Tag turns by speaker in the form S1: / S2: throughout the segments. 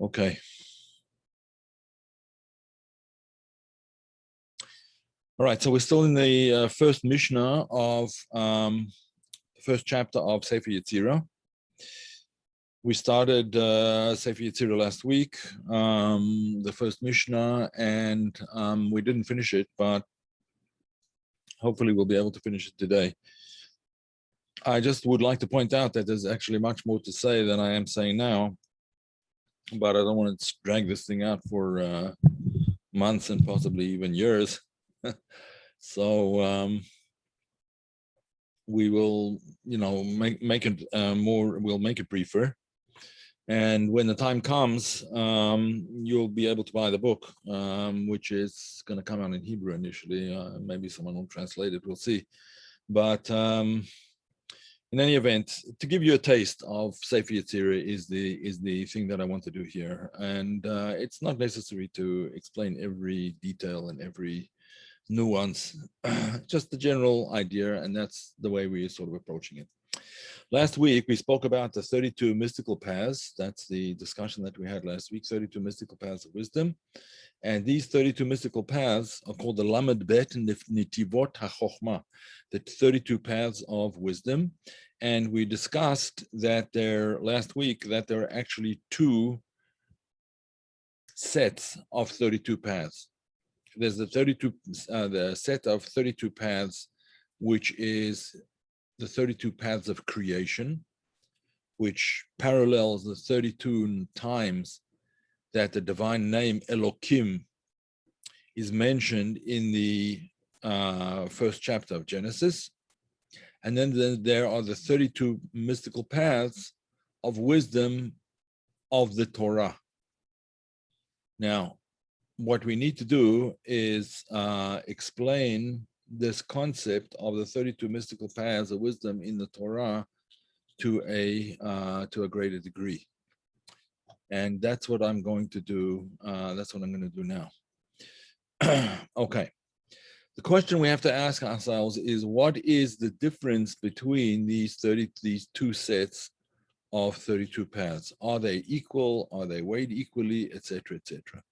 S1: Okay. All right, so we're still in the first Mishnah of the first chapter of Sefer Yetzirah. We started Sefer Yetzirah last week, the first Mishnah, and we didn't finish it, but hopefully we'll be able to finish it today. I just would like to point out that there's actually much more to say than I am saying now, but I don't want to drag this thing out for months and possibly even years. So we will, make it more. We'll make it briefer, and when the time comes, you'll be able to buy the book, which is going to come out in Hebrew initially. Maybe someone will translate it. We'll see. But in any event, to give you a taste of Sefer Yetzirah is the thing that I want to do here, and it's not necessary to explain every detail and every nuance, just the general idea, and that's the way we're sort of approaching it. Last week, we spoke about the 32 mystical paths. That's the discussion that we had last week, 32 mystical paths of wisdom. And these 32 mystical paths are called the Lamed Bet Nitivot HaChochma, the 32 paths of wisdom. And we discussed that last week that there are actually two sets of 32 paths. There's the set of 32 paths, which is the 32 paths of creation, which parallels the 32 times that the divine name Elokim is mentioned in the first chapter of Genesis. And then there are the 32 mystical paths of wisdom of the Torah. Now, what we need to do is explain this concept of the 32 mystical paths of wisdom in the Torah to a greater degree. And that's what I'm going to do. That's what I'm going to do now. Okay. The question we have to ask ourselves is, what is the difference between these two sets of 32 paths? Are they equal? Are they weighed equally, etc., etc.?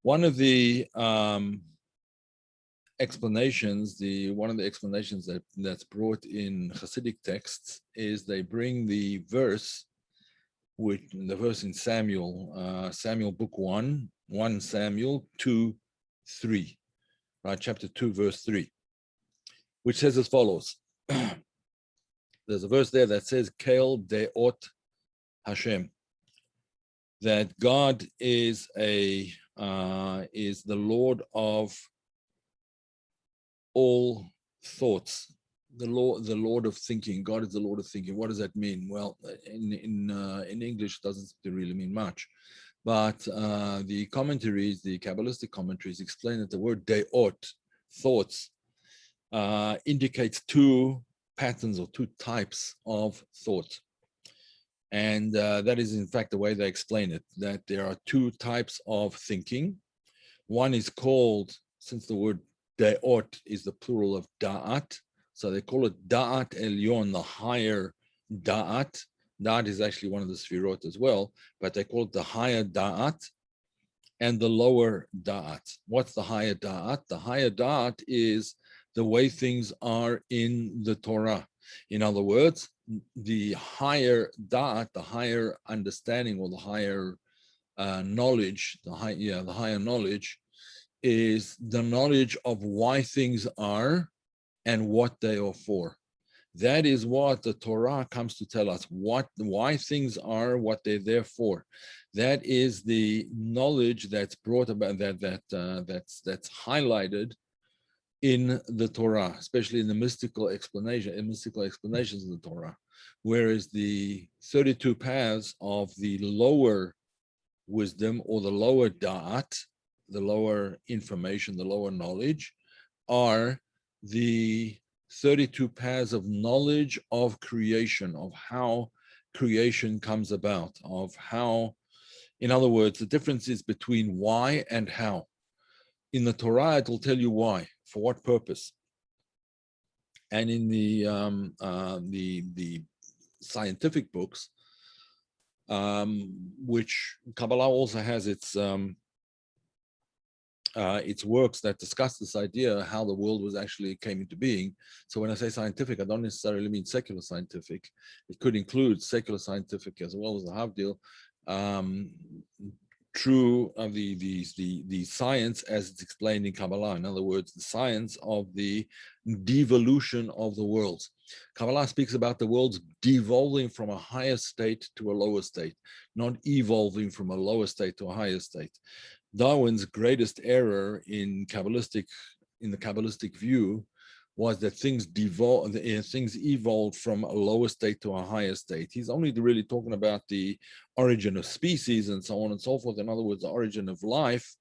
S1: One of the explanations, one of the explanations that's brought in Hasidic texts is they bring the verse in Samuel, Samuel book 1 Samuel 2:3, right, chapter 2, verse 3, which says as follows. There's a verse there that says, Kel deot Hashem, that God is the Lord of all thoughts, the Lord of thinking. God is the Lord of thinking. What does that mean? Well, in English, it doesn't really mean much, but the commentaries, the Kabbalistic commentaries, explain that the word deot, thoughts, indicates two patterns or two types of thought. And that is, in fact, the way they explain it, that there are two types of thinking. One is called, since the word deot is the plural of da'at, so they call it da'at elyon, the higher da'at. Da'at is actually one of the sfirot as well, but they call it the higher da'at and the lower da'at. What's the higher da'at? The higher da'at is the way things are in the Torah. In other words, the higher da'at, the higher understanding, or the higher knowledge, the higher knowledge is the knowledge of why things are and what they are for. That is what the Torah comes to tell us, why things are, what they're there for. That is the knowledge that's brought about, that's highlighted in the Torah, especially in the mystical explanations of the Torah. Whereas the 32 paths of the lower wisdom, or the lower da'at, the lower information, the lower knowledge, are the 32 paths of knowledge of creation, of how creation comes about, of how, in other words, the difference is between why and how. In the Torah, it will tell you why, for what purpose. And in the scientific books, which Kabbalah also has its works that discuss this idea, how the world was actually came into being. So when I say scientific, I don't necessarily mean secular scientific. It could include secular scientific as well as the Havdil. True of the science as it's explained in Kabbalah. In other words, the science of the devolution of the worlds. Kabbalah speaks about the worlds devolving from a higher state to a lower state, not evolving from a lower state to a higher state. Darwin's greatest error in the Kabbalistic view was that things evolved from a lower state to a higher state. He's only really talking about the origin of species and so on and so forth. In other words, the origin of life,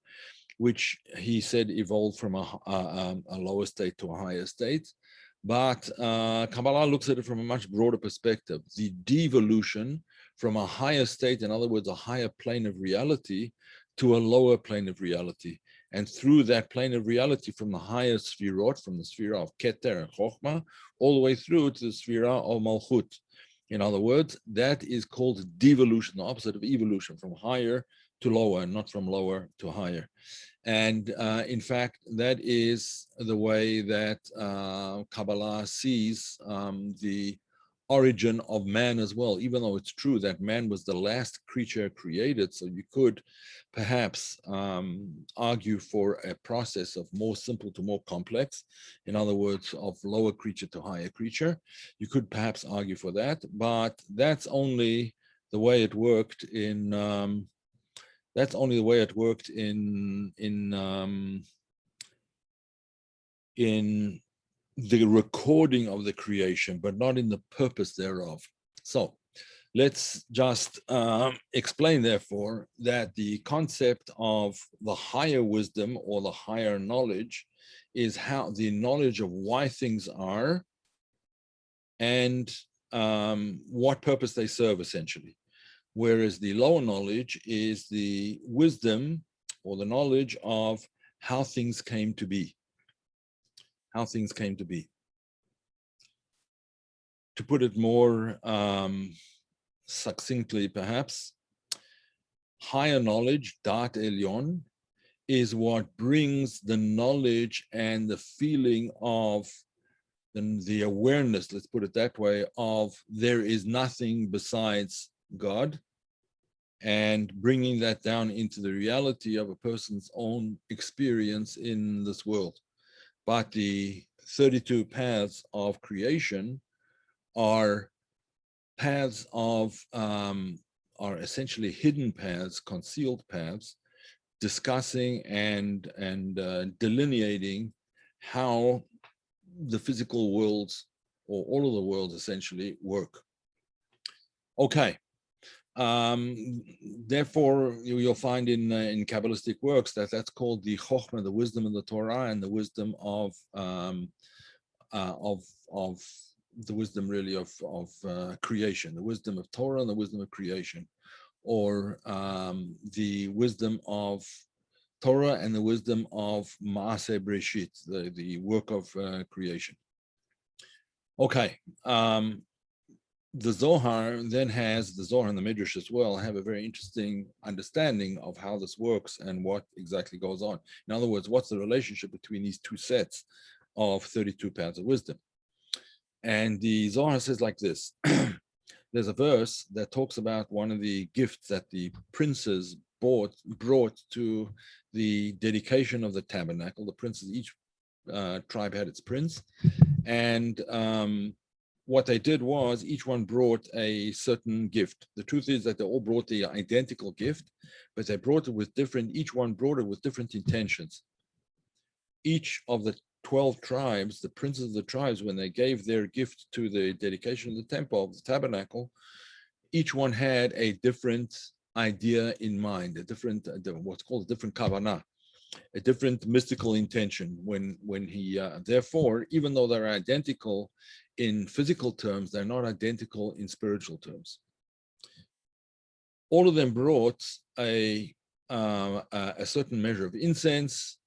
S1: which he said evolved from a lower state to a higher state. But Kabbalah looks at it from a much broader perspective. The devolution from a higher state, in other words, a higher plane of reality, to a lower plane of reality. And through that plane of reality, from the higher sphirot, from the sphera of Keter and Chochmah, all the way through to the sphera of Malchut. In other words, that is called devolution, the opposite of evolution, from higher to lower, not from lower to higher. And in fact, that is the way that Kabbalah sees the origin of man as well, even though it's true that man was the last creature created. So you could perhaps argue for a process of more simple to more complex, in other words, of lower creature to higher creature. You could perhaps argue for that, but that's only the way it worked in the recording of the creation, but not in the purpose thereof. So let's just explain, therefore, that the concept of the higher wisdom or the higher knowledge is how the knowledge of why things are and what purpose they serve, essentially. Whereas the lower knowledge is the wisdom or the knowledge of how things came to be. How things came to be. To put it more succinctly, perhaps, higher knowledge, Dat Elyon, is what brings the knowledge and the feeling of the awareness, let's put it that way, of there is nothing besides God, and bringing that down into the reality of a person's own experience in this world. But the 32 paths of creation are paths of, are essentially hidden paths, concealed paths, discussing and delineating how the physical worlds, or all of the worlds essentially, work. Okay. Therefore, you'll find in Kabbalistic works that that's called the Chochmah, the wisdom of the Torah, and the wisdom of the wisdom really of creation, the wisdom of Torah and the wisdom of creation, or the wisdom of Torah and the wisdom of Maaseh Breshit, the work of creation. Okay. The Zohar then has, the Zohar and the Midrash as well, have a very interesting understanding of how this works and what exactly goes on. In other words, what's the relationship between these two sets of 32 paths of wisdom? And the Zohar says like this. There's a verse that talks about one of the gifts that the princes brought to the dedication of the tabernacle. The princes, each tribe had its prince. And what they did was each one brought a certain gift. The truth is that they all brought the identical gift, but they brought it with different, each one brought it with different intentions. Each of the 12 tribes, the princes of the tribes, when they gave their gift to the dedication of the temple, of the tabernacle, each one had a different idea in mind, a different, what's called a different kavanah, a different mystical intention. When he, therefore, even though they're identical in physical terms, they're not identical in spiritual terms. All of them brought a certain measure of incense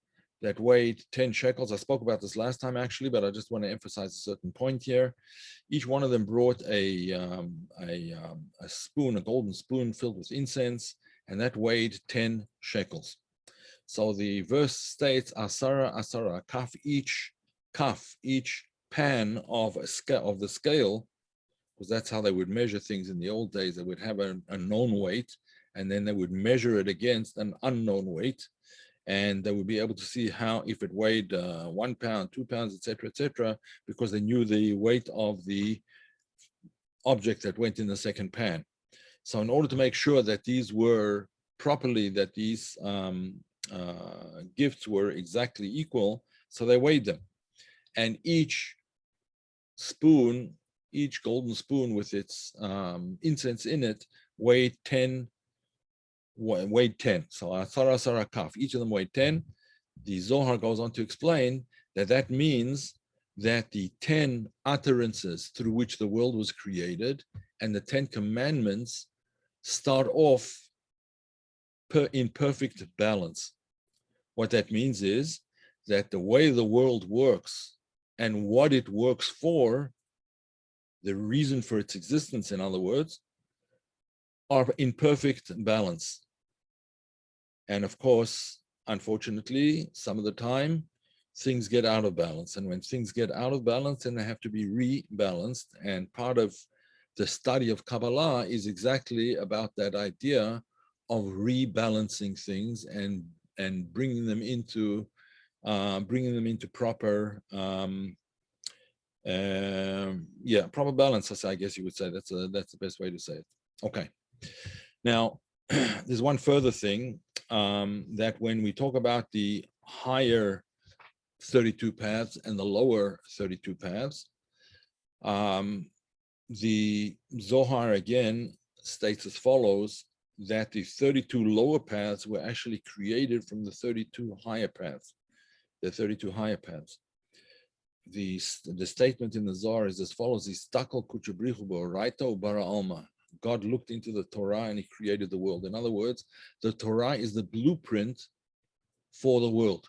S1: that weighed 10 shekels. I spoke about this last time actually, but I just want to emphasize a certain point here. Each one of them brought a spoon, a golden spoon filled with incense, and that weighed 10 shekels. So the verse states, asara, asara, kaf, each pan of the scale, because that's how they would measure things in the old days. They would have a known weight, and then they would measure it against an unknown weight, and they would be able to see how, if it weighed 1 pound, 2 pounds, etc., because they knew the weight of the object that went in the second pan. So in order to make sure that these were properly, that these gifts were exactly equal, so they weighed them. And each spoon, each golden spoon with its incense in it, weighed 10. So asara asara kaf, each of them weighed 10. The Zohar goes on to explain that that means that the 10 utterances through which the world was created and the 10 commandments start off in perfect balance. What that means is that the way the world works and what it works for, the reason for its existence, in other words, are in perfect balance. And of course, unfortunately, some of the time, things get out of balance. And when things get out of balance, then they have to be rebalanced. And part of the study of Kabbalah is exactly about that idea of rebalancing things and bringing them into proper proper balance. I guess you would say that's the best way to say it. Okay. Now, there's one further thing, that when we talk about the higher 32 paths and the lower 32 paths, the Zohar again states as follows, that the 32 lower paths were actually created from the 32 higher paths. The 32 higher paths. The statement in the Zohar is as follows: God looked into the Torah and he created the world. In other words, the Torah is the blueprint for the world.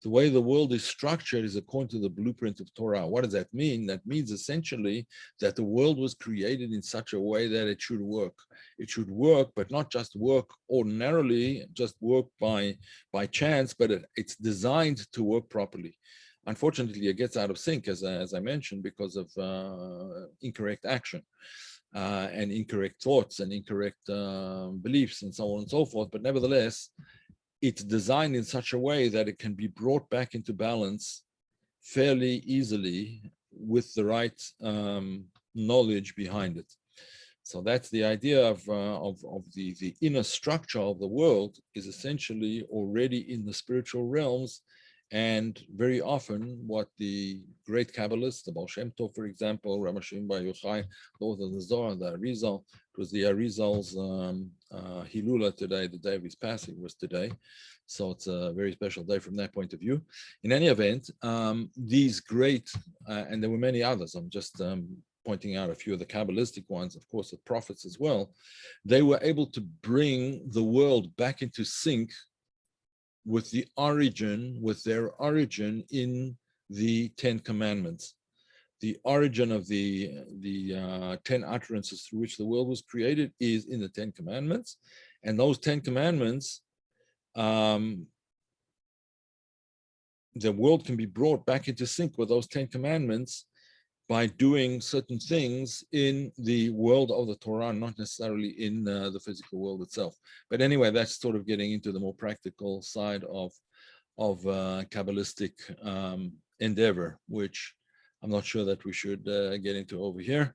S1: The way the world is structured is according to the blueprint of Torah. What does that mean? That means essentially that the world was created in such a way that it should work. It should work, but not just work ordinarily, just work by chance, but it's designed to work properly. Unfortunately, it gets out of sync, as I mentioned, because of incorrect action. And incorrect thoughts and incorrect beliefs and so on and so forth. But nevertheless, it's designed in such a way that it can be brought back into balance fairly easily with the right knowledge behind it. So that's the idea of the inner structure of the world is essentially already in the spiritual realms. And very often what the great Kabbalists, the Baal Shem Tov, for example, Ramashim Bar Yochai, those are the Zohar, the Arizal, it was the Arizal's Hilula today, the day of his passing was today. So it's a very special day from that point of view. In any event, these great, and there were many others, I'm just pointing out a few of the Kabbalistic ones, of course, the prophets as well, they were able to bring the world back into sync with their origin in the 10 commandments. The origin of the 10 utterances through which the world was created is in the 10 commandments. And those 10 commandments, the world can be brought back into sync with those 10 commandments by doing certain things in the world of the Torah, not necessarily in the physical world itself. But anyway, that's sort of getting into the more practical side of Kabbalistic endeavor, which I'm not sure that we should get into over here.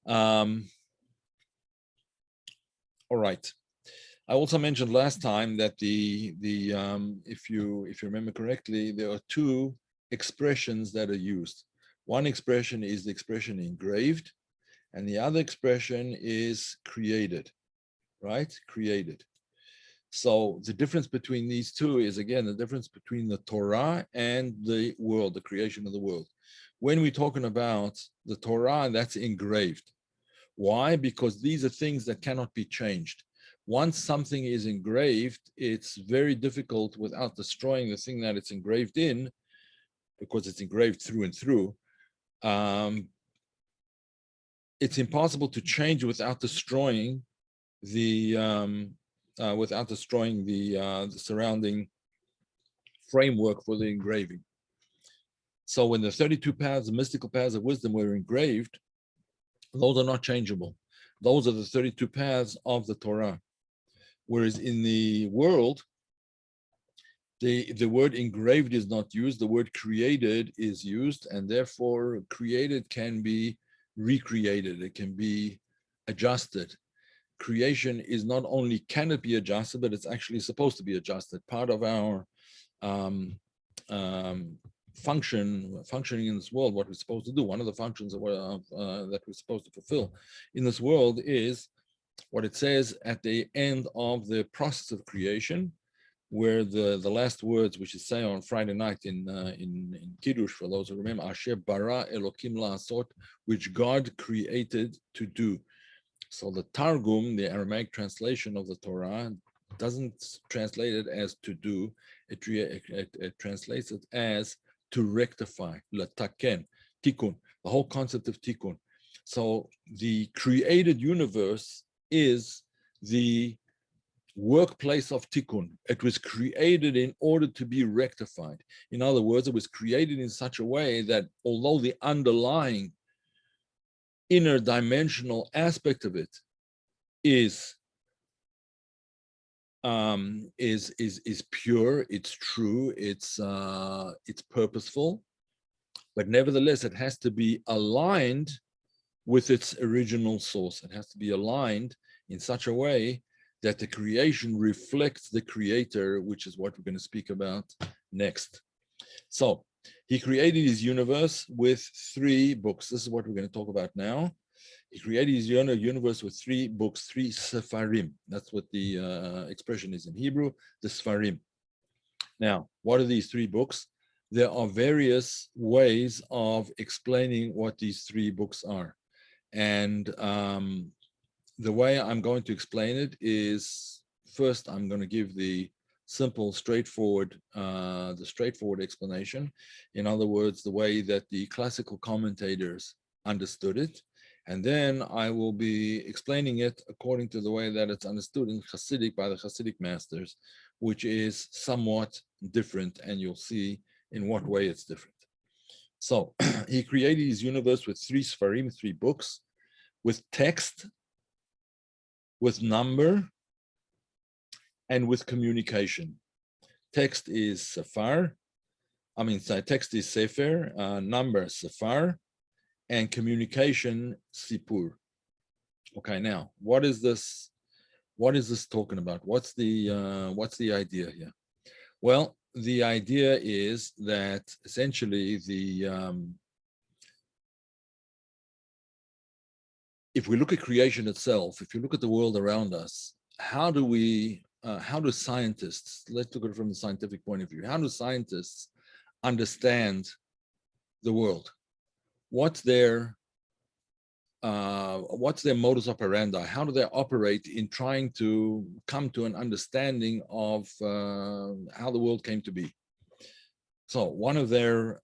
S1: All right. I also mentioned last time that if you remember correctly, there are two expressions that are used. One expression is the expression engraved, and the other expression is created, right? Created. So the difference between these two is, again, the difference between the Torah and the world, the creation of the world. When we're talking about the Torah, that's engraved. Why? Because these are things that cannot be changed. once something is engraved, it's very difficult without destroying the thing that it's engraved in, because it's engraved through and through. It's impossible to change without destroying the surrounding framework for the engraving. So when the 32 paths, the mystical paths of wisdom, were engraved, those are not changeable. Those are the 32 paths of the Torah. Whereas in the world, the word engraved is not used, the word created is used, and therefore created can be recreated, it can be adjusted. Creation is not only can it be adjusted, but it's actually supposed to be adjusted. Part of our functioning in this world, what we're supposed to do, one of the functions that we're supposed to fulfill in this world is what it says at the end of the process of creation, where the last words, which is say on Friday night in Kiddush, for those who remember, Asher bara Elokim la'asot, which God created to do. So the Targum, the Aramaic translation of the Torah, doesn't translate it as to do, it translates it as to rectify, lataken, tikkun, the whole concept of tikkun. So the created universe is the workplace of tikkun. It was created in order to be rectified. In other words, it was created in such a way that although the underlying inner dimensional aspect of it is pure, it's true, it's purposeful, but nevertheless it has to be aligned with its original source. It has to be aligned in such a way that the creation reflects the creator, which is what we're going to speak about next. So he created his universe with 3 books. This is what we're going to talk about now. He created his universe with 3 books, 3 sefarim. That's what the expression is in Hebrew, the sefarim. Now, what are these 3 books? There are various ways of explaining what these 3 books are. And the way I'm going to explain it is, first, I'm going to give the simple, straightforward explanation. In other words, the way that the classical commentators understood it. And then I will be explaining it according to the way that it's understood in Hasidic by the Hasidic masters, which is somewhat different, and you'll see in what way it's different. So he created his universe with 3 Sfarim, 3 books, with text, with number, and with communication. Text is Sefer, text is Sefer, number Sefer, and communication Sipur. Okay, now what is this talking about? What's the idea here? Well, the idea is that essentially if we look at creation itself, if you look at the world around us, how do scientists, let's look at it from the scientific point of view, how do scientists understand the world? What's their modus operandi? How do they operate in trying to come to an understanding of how the world came to be? So one of their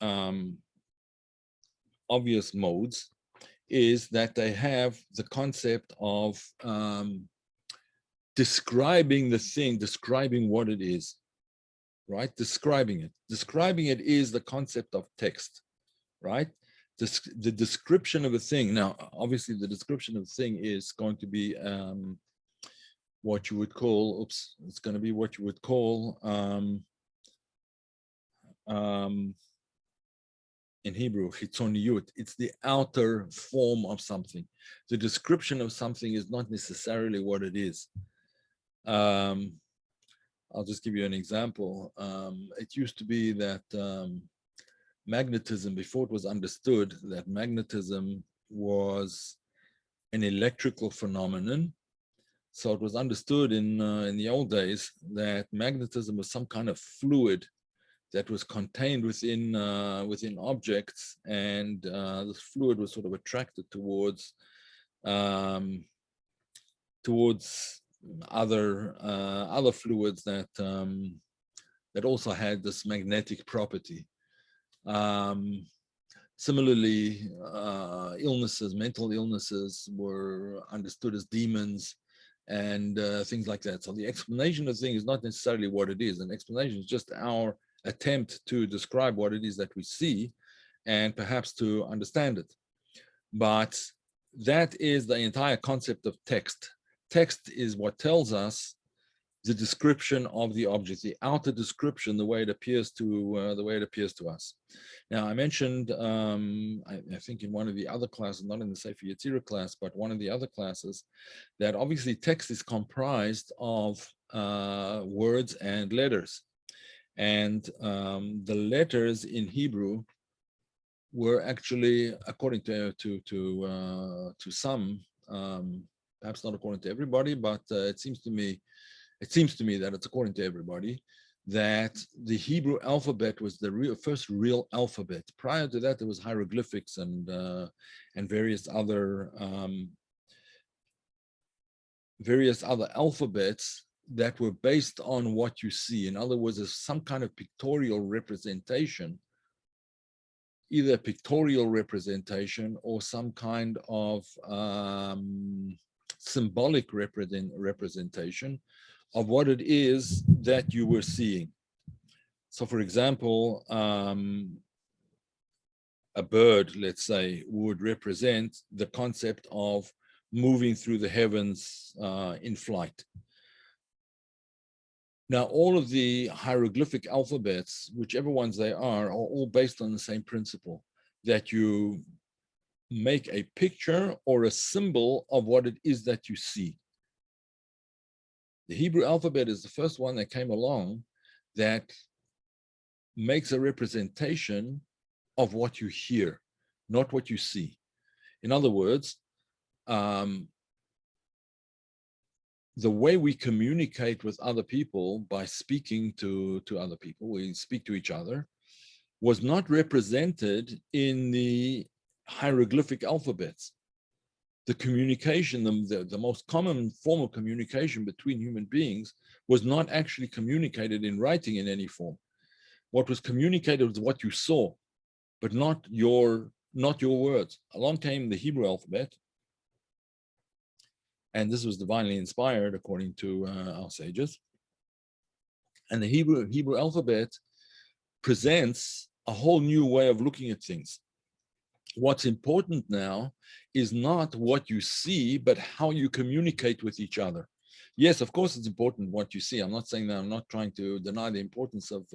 S1: obvious modes is that they have the concept of describing the thing, describing what it is, right? Describing it. Describing it is the concept of text, right? The description of a thing. Now, obviously, the description of a thing is going to be what you would call, it's going to be what you would call in Hebrew, chitzoniyut. It's the outer form of something. The description of something is not necessarily what it is. I'll just give you an example. It used to be that magnetism, before it was understood that magnetism was an electrical phenomenon, so it was understood in the old days that magnetism was some kind of fluid that was contained within objects, and this fluid was sort of attracted towards other fluids that that also had this magnetic property. Similarly, mental illnesses were understood as demons and things like that. So the explanation of things is not necessarily what it is. An explanation is just our attempt to describe what it is that we see and perhaps to understand it. But that is the entire concept of text. Text is what tells us the description of the object, the outer description, the way it appears to us. Now, I mentioned, I think in one of the other classes, not in the Sefer Yetzirah class, but one of the other classes, that obviously text is comprised of words and letters, and the letters in Hebrew were actually, according to some, perhaps not according to everybody, but it seems to me that it's according to everybody, that the Hebrew alphabet was the first real alphabet. Prior to that, there was hieroglyphics and various other alphabets that were based on what you see. In other words, there's some kind of pictorial representation, either a pictorial representation or some kind of symbolic representation of what it is that you were seeing. So, for example, a bird, let's say, would represent the concept of moving through the heavens in flight. Now, all of the hieroglyphic alphabets, whichever ones they are all based on the same principle, that you make a picture or a symbol of what it is that you see. The Hebrew alphabet is the first one that came along that makes a representation of what you hear, not what you see. In other words, the way we communicate with other people by speaking to other people, we speak to each other, was not represented in the hieroglyphic alphabets. The communication, the most common form of communication between human beings was not actually communicated in writing in any form. What was communicated was what you saw, but not your words. Along came the Hebrew alphabet, and this was divinely inspired according to our sages. And the Hebrew alphabet presents a whole new way of looking at things. What's important now is not what you see, but how you communicate with each other. Yes, of course, it's important what you see. I'm not saying that. I'm not trying to deny the importance of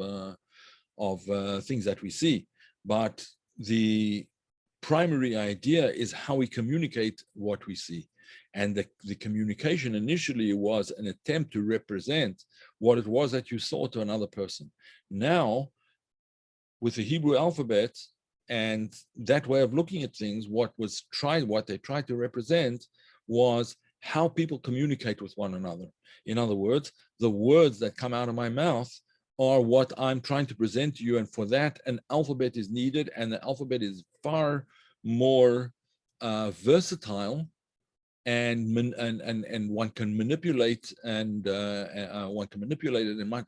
S1: things that we see, but the primary idea is how we communicate what we see. And the communication initially was an attempt to represent what it was that you saw to another person. Now, with the Hebrew alphabet and that way of looking at things, what they tried to represent was how people communicate with one another. In other words, the words that come out of my mouth are what I'm trying to present to you, and for that, an alphabet is needed, and the alphabet is far more versatile, and one can manipulate it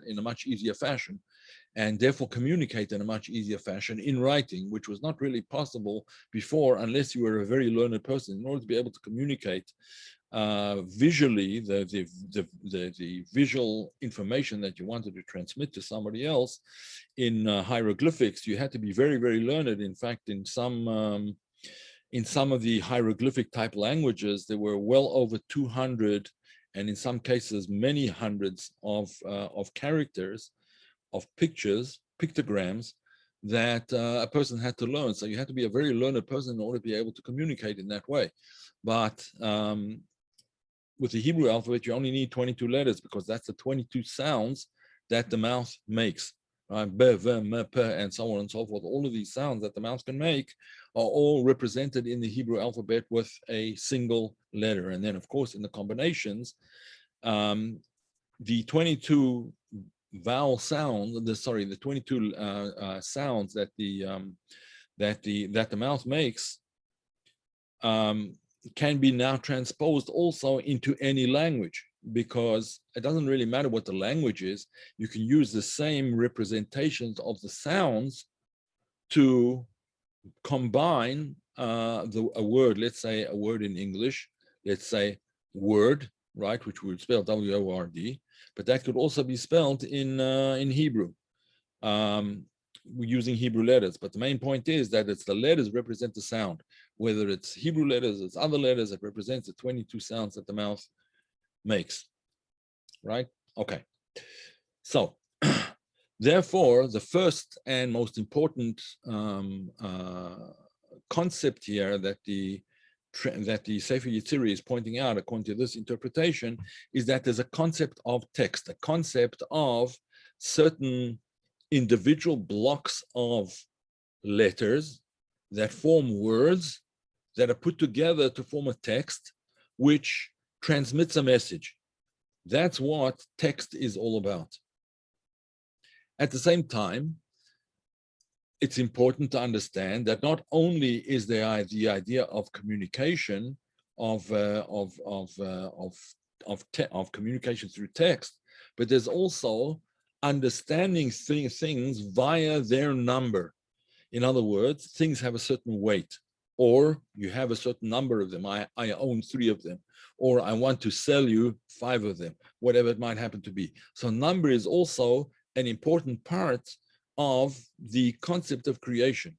S1: in a much easier fashion, and therefore communicate in a much easier fashion in writing, which was not really possible before unless you were a very learned person. In order to be able to communicate visually, the visual information that you wanted to transmit to somebody else in hieroglyphics, you had to be very, very learned. In fact, in some of the hieroglyphic type languages, there were well over 200, and in some cases, many hundreds of characters, of pictograms that a person had to learn. So you had to be a very learned person in order to be able to communicate in that way. But with the Hebrew alphabet, you only need 22 letters because that's the 22 sounds that the mouth makes. Right? B, V, M, P, and so on and so forth. All of these sounds that the mouth can make are all represented in the Hebrew alphabet with a single letter. And then, of course, in the combinations, the 22 vowel sound, the 22 sounds that the mouth makes can be now transposed also into any language. because it doesn't really matter what the language is. You can use the same representations of the sounds to combine a word, let's say a word in English, let's say word, right, which we would spell W-O-R-D, but that could also be spelled in Hebrew. We're using Hebrew letters, but the main point is that it's the letters represent the sound. Whether it's Hebrew letters, it's other letters, it represents the 22 sounds that the mouth makes, right? Okay. So, therefore, the first and most important concept here that the Sefer Yetzirah is pointing out, according to this interpretation, is that there's a concept of text, a concept of certain individual blocks of letters that form words that are put together to form a text which transmits a message. That's what text is all about. At the same time, it's important to understand that not only is there the idea of communication, of communication through text, but there's also understanding things via their number. In other words, things have a certain weight, or you have a certain number of them. I own 3 of them, or I want to sell you 5 of them, whatever it might happen to be. So number is also an important part of the concept of creation.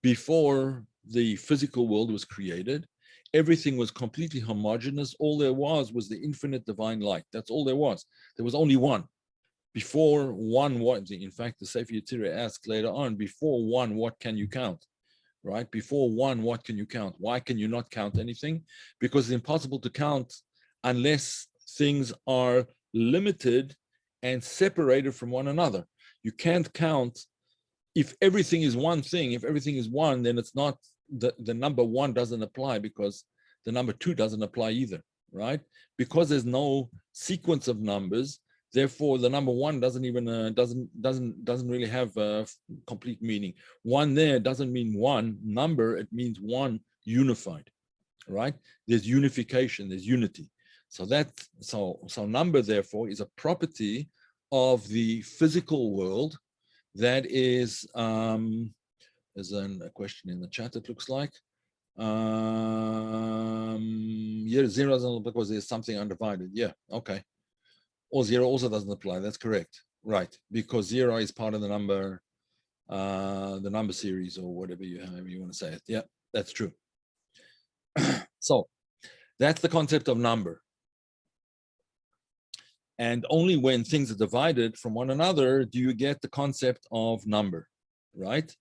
S1: Before the physical world was created, everything was completely homogeneous. All there was the infinite divine light. That's all there was. There was only one. Before one, what? In fact, the Sefer Yetzirah asks later on, before one, what can you count? Right? Before one, what can you count? Why can you not count anything? Because it's impossible to count unless things are limited and separated from one another. You can't count if everything is one thing. If everything is one, then it's not, the number 1 doesn't apply, because the number 2 doesn't apply either, right? Because there's no sequence of numbers, therefore the number 1 doesn't even doesn't really have a complete meaning. 1 there doesn't mean one number, it means one unified, right? There's unification, there's unity. So so number therefore is a property of the physical world that is, there's a question in the chat, it looks like. Yeah, 0 doesn't, because there's something undivided. Yeah, okay. Or 0 also doesn't apply, that's correct. Right, because 0 is part of the number series, or whatever you want to say it. Yeah, that's true. So that's the concept of number. And only when things are divided from one another do you get the concept of number, right?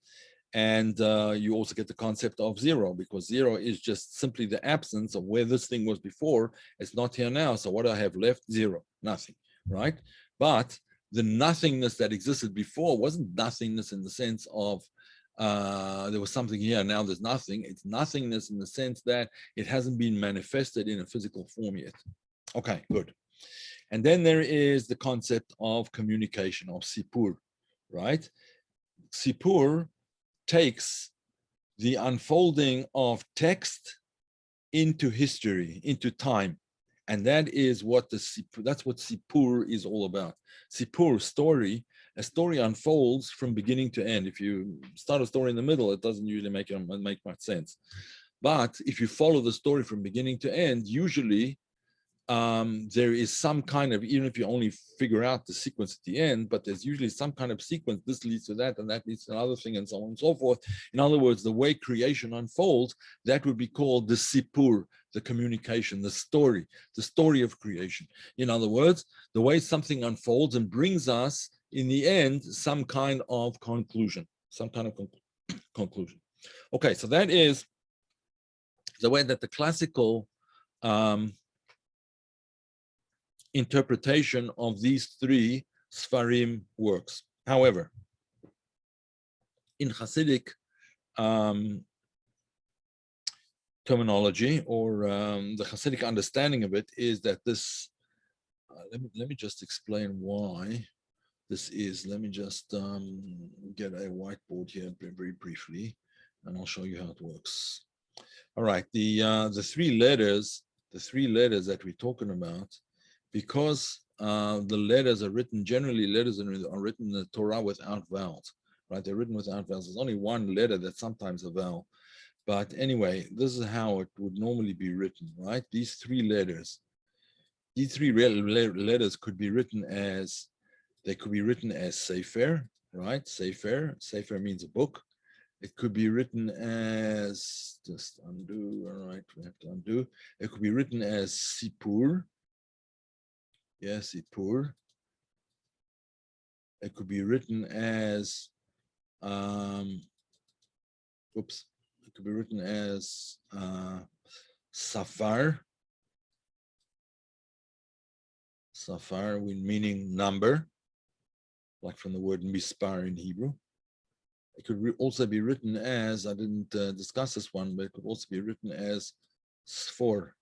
S1: And you also get the concept of 0, because 0 is just simply the absence of where this thing was before. It's not here now. So what do I have left? 0, nothing, right? But the nothingness that existed before wasn't nothingness in the sense of there was something here, now there's nothing. It's nothingness in the sense that it hasn't been manifested in a physical form yet. Okay, good. And then there is the concept of communication, of sipur, right? Sipur takes the unfolding of text into history, into time. And that is what that's what sipur is all about. Sipur, story, a story unfolds from beginning to end. If you start a story in the middle, it doesn't usually make much sense. But if you follow the story from beginning to end, usually there is some kind of, even if you only figure out the sequence at the end, but there's usually some kind of sequence. This leads to that, and that leads to another thing, and so on and so forth. In other words, the way creation unfolds, that would be called the sipur, the communication, the story of creation. In other words, the way something unfolds and brings us, in the end, some kind of conclusion, conclusion. Okay, so that is the way that the classical interpretation of these 3 Sfarim works. However, in Hasidic terminology, or the Hasidic understanding of it, is that this, let me just explain why this is. Let me just get a whiteboard here very briefly, and I'll show you how it works. All right, the 3 letters that we're talking about because the letters are written, generally letters are written in the Torah without vowels, right? They're written without vowels. There's only one letter that's sometimes a vowel. But anyway, this is how it would normally be written, right? These three letters could be written as, they could be written as Sefer, right? Sefer means a book. It could be written as, just undo, all right, we have to undo. It could be written as Sipur. Yes, Sipur. It could be written as, it could be written as Safar. Safar, meaning number, like from the word mispar in Hebrew. It could also be written as, I didn't discuss this one, but it could also be written as sfor,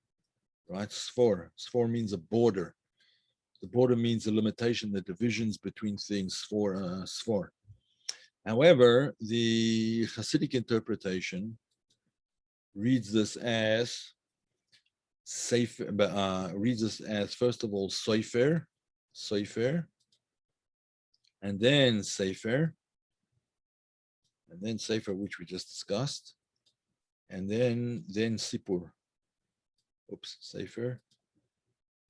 S1: right? Sfor. Sfor means a border. The border means the limitation, the divisions between things, sfor. However, the Hasidic interpretation reads this as reads this as, first of all, Sefer, and then Sefer, which we just discussed, and then Sipur. Sefer,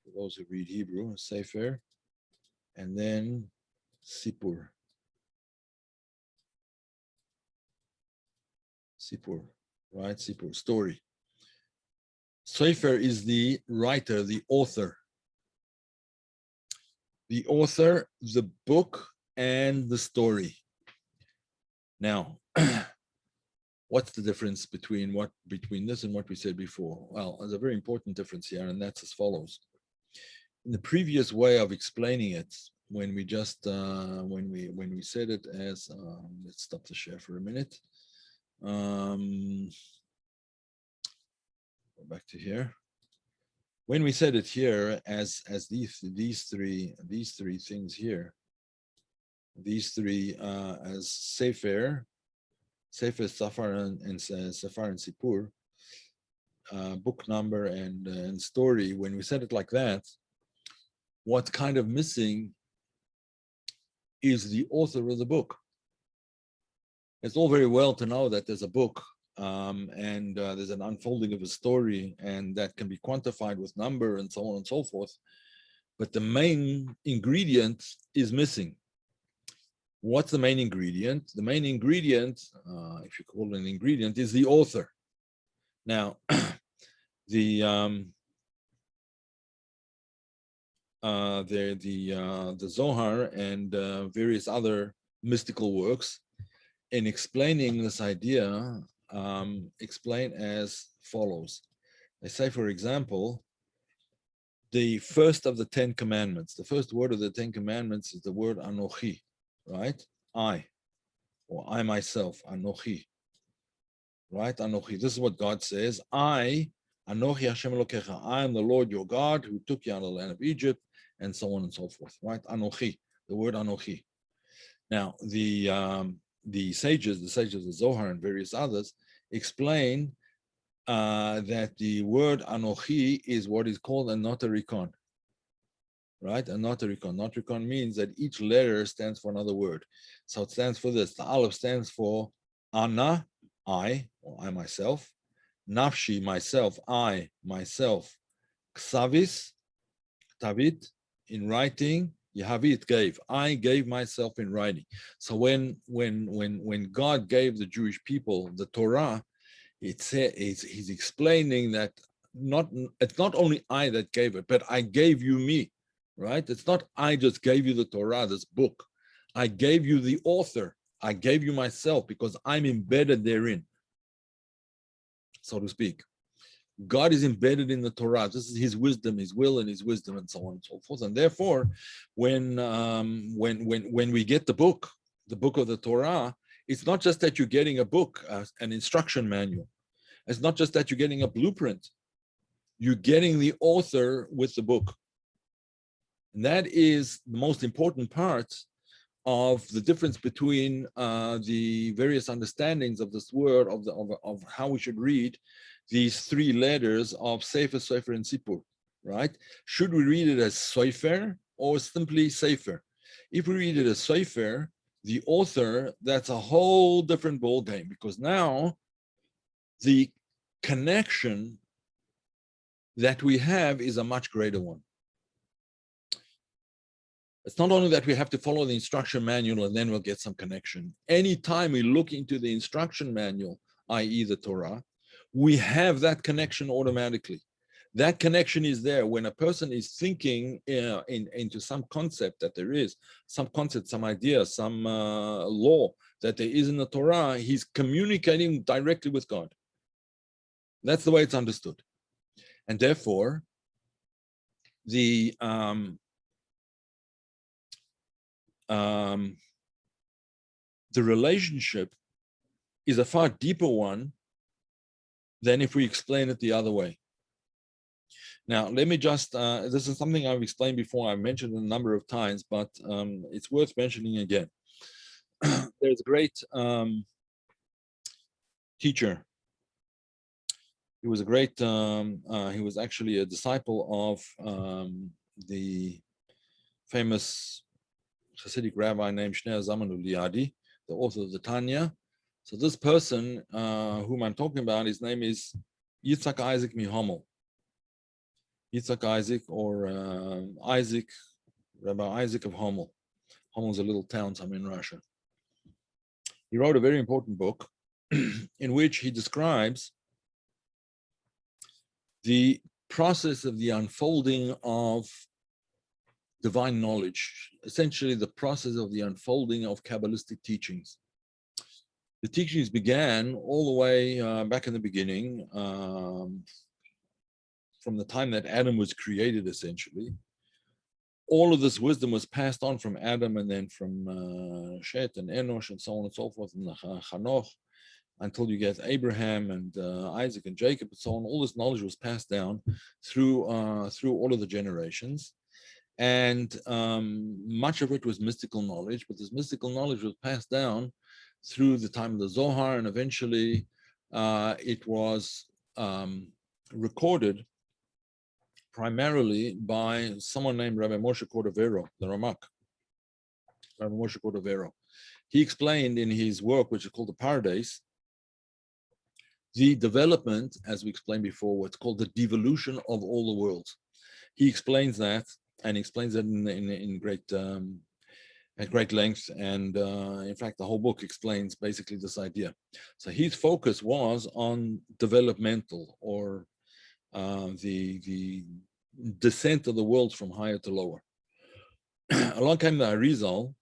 S1: for those who read Hebrew, Sefer, and then Sipur. Right? Sipur, story. Sefer is the writer, the author. The author, the book, and the story. Now, what's the difference between this and what we said before? Well, there's a very important difference here, and that's as follows. In the previous way of explaining it, when we just when we said it as let's stop the share for a minute. Go back to here. When we said it here as these three things here, these three as Sefer, Safar, and Safar and Sipur, book number and story. When we said it like that, what's kind of missing is the author of the book. It's all very well to know that there's a book and there's an unfolding of a story, and that can be quantified with number and so on and so forth. But the main ingredient is missing. What's the main ingredient? The main ingredient, if you call it an ingredient, is the author. Now, the Zohar and various other mystical works, in explaining this idea, explain as follows. They say, for example, the first of the 10 commandments, the first word of the 10 commandments is the word Anochi, right? I, or I myself, Anochi, right? Anochi. This is what God says. I, Anochi Hashem Elokecha, I am the Lord your God who took you out of the land of Egypt, and so on and so forth, right? Anochi, the word Anochi. Now, the sages of Zohar and various others explain that the word Anochi is what is called a notarikon, right? A notarikon. Notarikon means that each letter stands for another word. So it stands for this. The Aleph stands for Ana, I, or I myself. Nafshi, myself, I, myself. Ksavis, Tavit, in writing. Yahavit gave. I gave myself in writing. So when God gave the Jewish people the Torah, he's explaining that it's not only I that gave it, but I gave you me, right? It's not I just gave you the Torah, this book. I gave you the author. I gave you myself because I'm embedded therein, so to speak. God is embedded in the Torah. This is His wisdom, His will, and His wisdom, and so on and so forth. And therefore, when we get the book of the Torah, it's not just that you're getting a book, an instruction manual. It's not just that you're getting a blueprint. You're getting the author with the book, and that is the most important part of the difference between the various understandings of this word of how we should read these three letters of Sefer, Sefer, and Sipur. right? Should we read it as Sefer or simply Sefer? If we read it as Sefer, the author, that's a whole different ballgame, because now the connection that we have is a much greater one. It's not only that we have to follow the instruction manual and then we'll get some connection. Anytime we look into the instruction manual, i.e. the Torah, we have that connection automatically. That connection is there when a person is thinking into some concept that there is, some concept, some idea, some law that there is in the Torah, he's communicating directly with God. That's the way it's understood. And therefore, the relationship is a far deeper one than if we explain it the other way. Now, let me just, this is something I've explained before, I've mentioned a number of times, but it's worth mentioning again. There's a great teacher. He was a great, he was actually a disciple of the famous Hasidic rabbi named Shneur Zalman Liadi, the author of the Tanya. So this person whom I'm talking about, his name is Yitzhak Isaac Mihamel. Yitzhak Isaac, or Isaac, Rabbi Isaac of Homel. Homel is a little town somewhere in Russia. He wrote a very important book in which he describes the process of the unfolding of divine knowledge, essentially the process of the unfolding of Kabbalistic teachings. The teachings began all the way back in the beginning, from the time that Adam was created, essentially. All of this wisdom was passed on from Adam and then from Shet and Enosh and so on and so forth, and Hanoch, until you get Abraham and Isaac and Jacob and so on. All this knowledge was passed down through all of the generations. And much of it was mystical knowledge, but this mystical knowledge was passed down through the time of the Zohar, and eventually it was recorded primarily by someone named Rabbi Moshe Cordovero, the Ramak, Rabbi Moshe Cordovero. He explained in his work, which is called The Paradise, the development, as we explained before, what's called the devolution of all the worlds. He explains that, and he explains that in great at great length, and in fact, the whole book explains basically this idea. So his focus was on developmental, or the descent of the worlds from higher to lower. Along came the Arizal,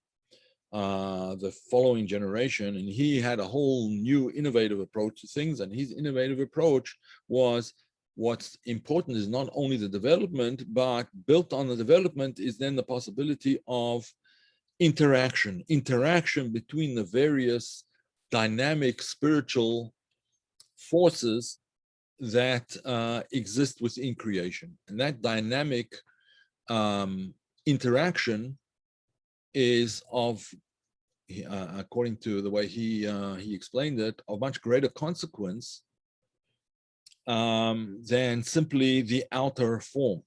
S1: the following generation, and he had a whole new innovative approach to things, and his innovative approach was, what's important is not only the development, but built on the development is then the possibility of interaction between the various dynamic spiritual forces that exist within creation. And that dynamic interaction is of, according to the way he explained it, of much greater consequence than simply the outer form,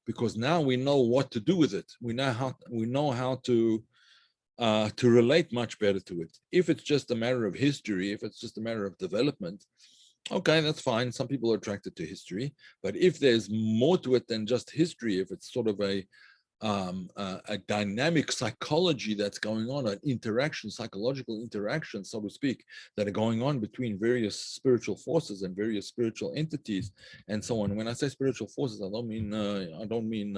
S1: because now we know what to do with it. We know how to relate much better to it. If it's just a matter of history, if it's just a matter of development, okay, that's fine. Some people are attracted to history, but if there's more to it than just history, if it's sort of a dynamic psychology that's going on, an interaction, psychological interaction, so to speak, that are going on between various spiritual forces and various spiritual entities, and so on. When I say spiritual forces, I don't mean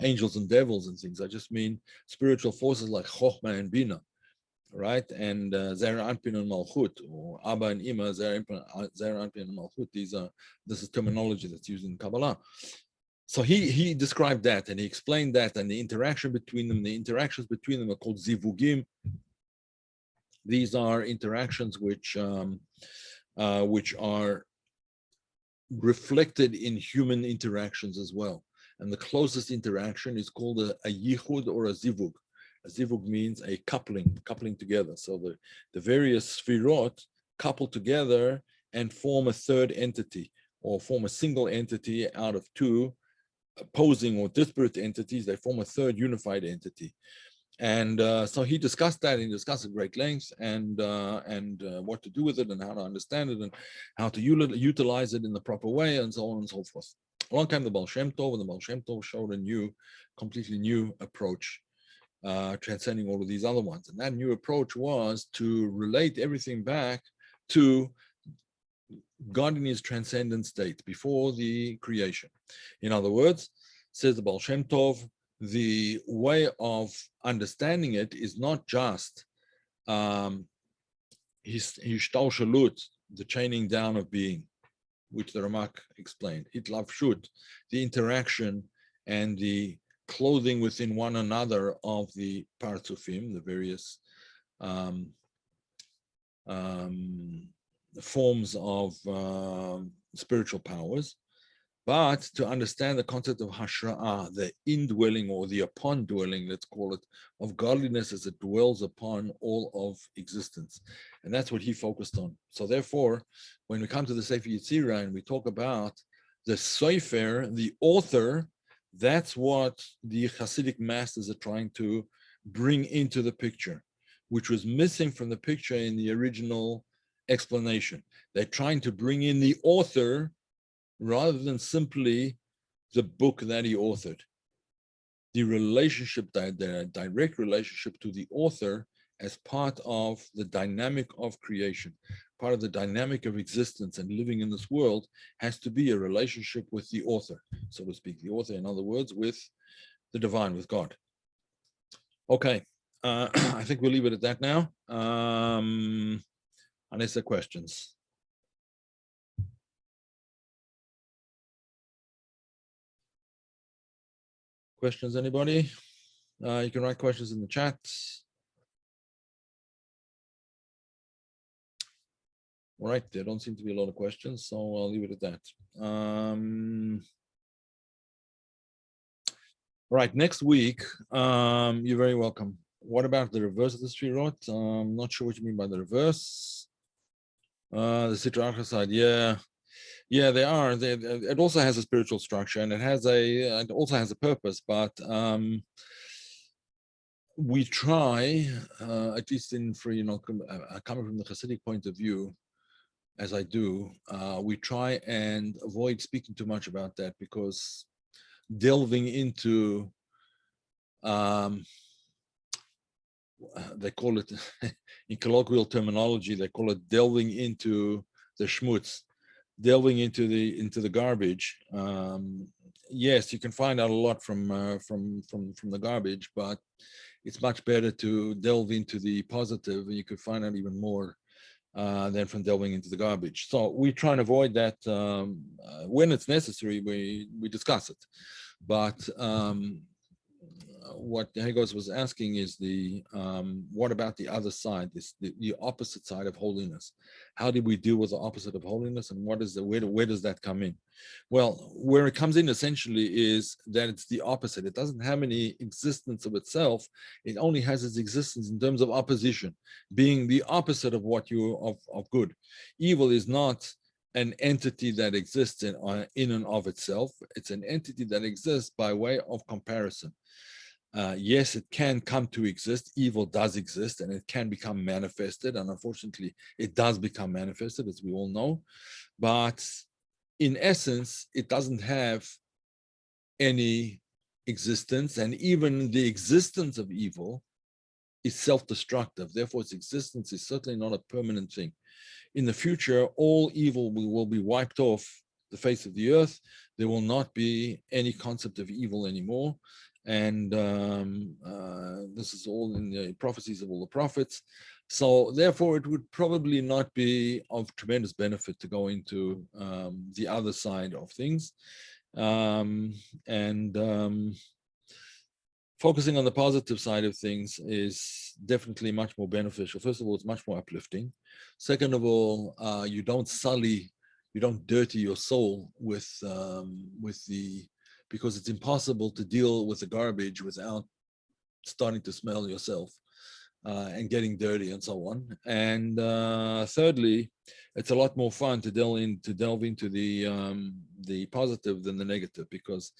S1: angels and devils and things. I just mean spiritual forces like Chochmah and Bina, right? And Zera Anpin and Malchut, or Abba and Ima, Zera Anpin and Malchut. This is terminology that's used in Kabbalah. So he described that, and he explained that, and the interaction between them, the interactions between them are called zivugim. These are interactions which are reflected in human interactions as well. And the closest interaction is called a yichud or a zivug. A zivug means a coupling together. So the various sfirot couple together and form a third entity, or form a single entity out of two opposing or disparate entities, they form a third unified entity. And so he discussed that, and he discussed at great length, and what to do with it, and how to understand it, and how to utilize it in the proper way, and so on and so forth. Along came the Baal Shem Tov, and the Baal Shem Tov showed a completely new approach, transcending all of these other ones. And that new approach was to relate everything back to God in his transcendent state before the creation. In other words, says the Baal Shem Tov, the way of understanding it is not just his shtalshalut, the chaining down of being, which the Ramak explained, hitlavshut, the interaction and the clothing within one another of the partzufim, the various forms of spiritual powers, but to understand the concept of hashra'ah, the indwelling or the upon dwelling, let's call it, of godliness as it dwells upon all of existence. And that's what he focused on. So therefore, when we come to the Sefer Yetzirah and we talk about the Sefer, the author, that's what the Hasidic masters are trying to bring into the picture, which was missing from the picture in the original explanation. They're trying to bring in the author rather than simply the book that he authored. The relationship, the direct relationship to the author as part of the dynamic of creation, part of the dynamic of existence and living in this world, has to be a relationship with the author, so to speak. The author, in other words, with the divine, with God. Okay, I think we'll leave it at that now, unless there are questions. Questions, anybody? You can write questions in the chat. All right, there don't seem to be a lot of questions, so I'll leave it at that. All right, next week, you're very welcome. What about the reverse of the Sfirot? I'm not sure what you mean by the reverse. The Sitra Achra side, yeah, they are. It also has a spiritual structure, and it also has a purpose. But we try, at least coming from the Hasidic point of view, as I do, we try and avoid speaking too much about that, because delving into they call it in colloquial terminology, they call it delving into the schmutz, delving into the garbage. Yes, you can find out a lot from the garbage, but it's much better to delve into the positive, and you could find out even more than from delving into the garbage. So we try and avoid that. When it's necessary, we discuss it. But what Hagos was asking is what about the other side, the opposite side of holiness? How do we deal with the opposite of holiness, and where does that come in? Well, where it comes in essentially is that it's the opposite. It doesn't have any existence of itself. It only has its existence in terms of opposition, being the opposite of what of good. Evil is not an entity that exists in and of itself. It's an entity that exists by way of comparison. Yes, it can come to exist. Evil does exist, and it can become manifested. And unfortunately, it does become manifested, as we all know. But in essence, it doesn't have any existence. And even the existence of evil is self-destructive. Therefore, its existence is certainly not a permanent thing. In the future, all evil will be wiped off the face of the earth. There will not be any concept of evil anymore. And this is all in the prophecies of all the prophets. So therefore, it would probably not be of tremendous benefit to go into the other side of things. Focusing on the positive side of things is definitely much more beneficial. First of all, it's much more uplifting. Second of all, you don't dirty your soul because it's impossible to deal with the garbage without starting to smell yourself and getting dirty and so on. And thirdly, it's a lot more fun to delve into the positive than the negative, because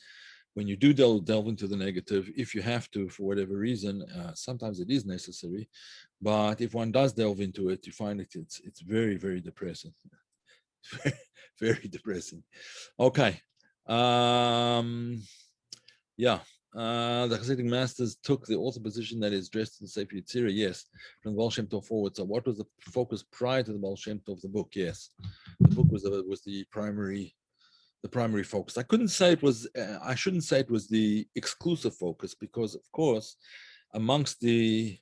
S1: when you do delve into the negative, if you have to, for whatever reason, sometimes it is necessary. But if one does delve into it, you find it's very, very depressing. Very depressing. Okay. Yeah. The Hasidic masters took the author position that is dressed in the Sefer Yetzirah, yes, from the Baal Shem Tov forward. So what was the focus prior to the Baal Shem Tov? The book, yes. The book was the primary focus. I couldn't say it was, I shouldn't say it was the exclusive focus, because of course, amongst the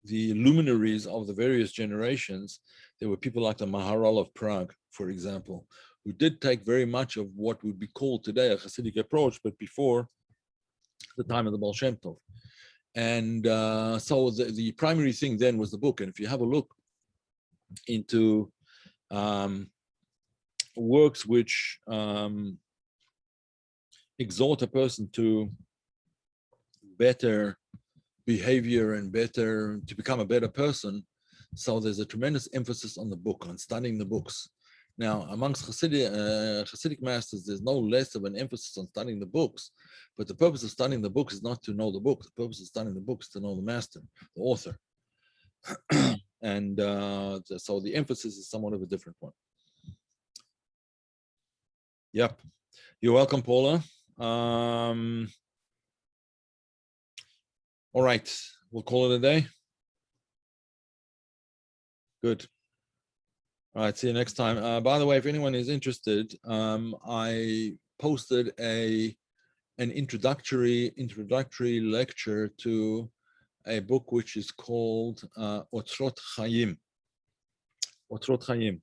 S1: luminaries of the various generations, there were people like the Maharal of Prague, for example, who did take very much of what would be called today a Hasidic approach, but before the time of the Baal Shem Tov. And so the primary thing then was the book. And if you have a look into works which exhort a person to better behavior and to become a better person, so there's a tremendous emphasis on the book, on studying the books. Now, amongst Hasidic masters, there's no less of an emphasis on studying the books, but the purpose of studying the book is not to know the book. The purpose of studying the book is to know the master, the author. And so the emphasis is somewhat of a different one. Yep. You're welcome, Paula. All right. We'll call it a day. Good. All right. See you next time. By the way, if anyone is interested, I posted an introductory lecture to a book which is called Otzrot Chaim. Otzrot Chaim,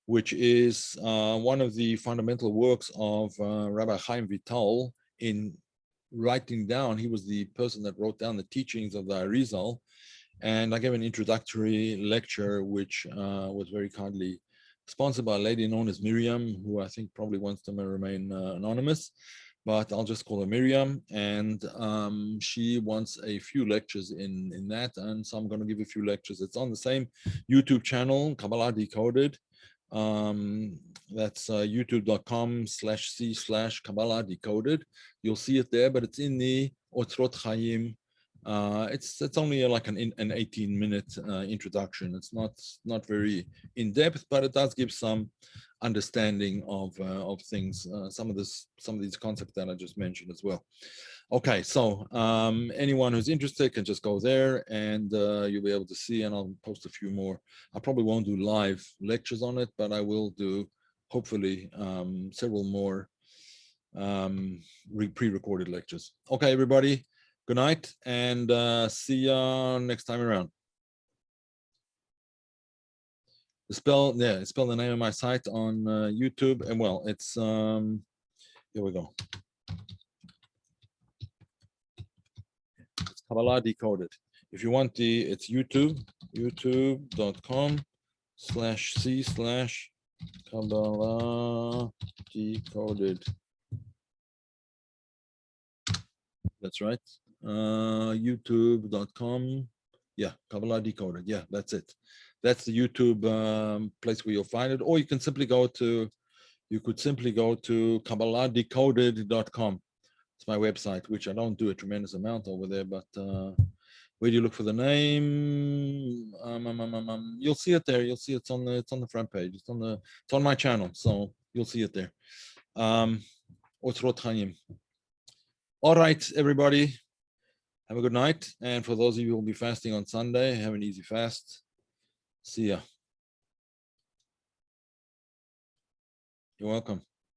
S1: which is one of the fundamental works of Rabbi Chaim Vital in writing down. He was the person that wrote down the teachings of the Arizal, and I gave an introductory lecture, which was very kindly sponsored by a lady known as Miriam, who I think probably wants to remain anonymous, but I'll just call her Miriam. And she wants a few lectures in that, and so I'm going to give a few lectures. It's on the same YouTube channel, Kabbalah Decoded. That's youtube.com/c/Kabbalah Decoded. You'll see it there, but it's in the Otzrot Chaim. It's only like an 18-minute introduction. It's not very in depth, but it does give some understanding of things. Some of these concepts that I just mentioned as well. Okay, so anyone who's interested can just go there, and you'll be able to see. And I'll post a few more. I probably won't do live lectures on it, but I will do hopefully several more pre-recorded lectures. Okay, everybody. Good night, and see you next time around. Spell the name of my site on YouTube, and well, it's here we go. It's Kabbalah Decoded. If you want it's youtube.com/c/Kabbalah Decoded. That's right. youtube.com. Yeah, Kabbalah Decoded. Yeah, that's it. That's the YouTube place where you'll find it. Or you can simply go to KabbalahDecoded.com. It's my website, which I don't do a tremendous amount over there, but where do you look for the name? You'll see it there. You'll see it's on the front page. It's on my channel, so you'll see it there. Otzrot Chaim. All right, everybody. Have a good night. And for those of you who will be fasting on Sunday, have an easy fast. See ya. You're welcome.